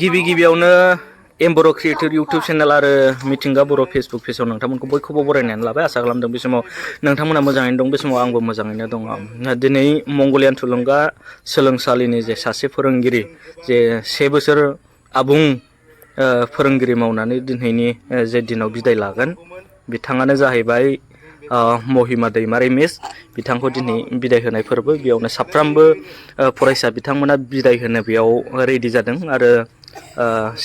गिबियावनो एम बर' creator YouTube channel आरो मिथिंगा बर' फेसबुक पेजाव नोंथांमोनखौ बयखौबो बरायनानै लाबाय। आसा खालामदों बे समाव नोंथांमोना मोजाङैनो दं, बे समाव आंबो मोजाङैनो दङ। दिनै मंगलियान थुलुंगा सोलोंसालिनि जे सासे फोरोंगिरि, जे 7 बोसोर आबुं फोरोंगिरि मावनानै दिनैनि जे दिनाव बिदाय लागोन, बिथाङानो जाहैबाय महिमा दैमारि मिस। बिथांखौ दिनै बिदाय होनाय फोरबो, बेयावनो साफ्रोमबो फरायसा बिथांमोना बिदाय होनो बेयाव रेडि जादों। आरो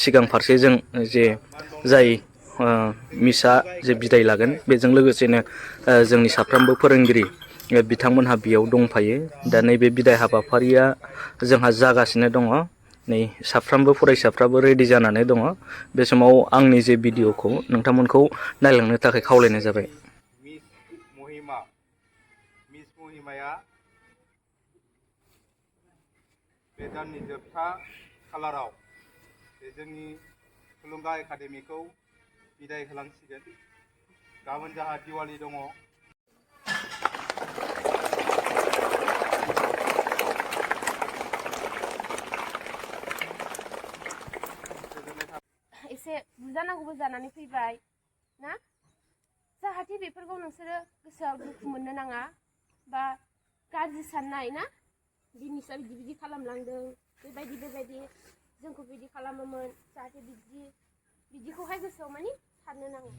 सिगां फारसे जों जे जाय मिसआ जे बिदाय लागोन, बेजों लोगोसेनो जोंनि साफ्रोमबो फोरोंगिरि बिथांमोनहा बेयाव दंफायो। दा नैबे बिदाय हाबाफारिया जोंहा जागासिनो दङ। नै साफ्रोमबो फरायसाफ्राबो रेडि जानानै दङ। बे समाव आंनि जे भिडिअखौ नोंथांमोनखौ नायलांनो थाखाय खावलायनाय जाबाय। मिस महिमाया बे दाननि जोबथा खालाराव बे जोंनि थुलुंगा एकाडेमिखौ बिदाय होलांसिगोन। गाबोन जोंहा दिवाली दङ। एसे बुजानांगौबो जानानै फैबाय ना, जाहाथे बेफोरखौ नोंसोरो गोसोआव दुखु मोननो नाङा बा गाज्रि साननाय ना, बिनिसा बिदि खालामलांदों, बेबायदि जोंखौ बिदि खालामोमोन, जाहाथे बिदिखौहाय गोसोआव माने साननो नाङा।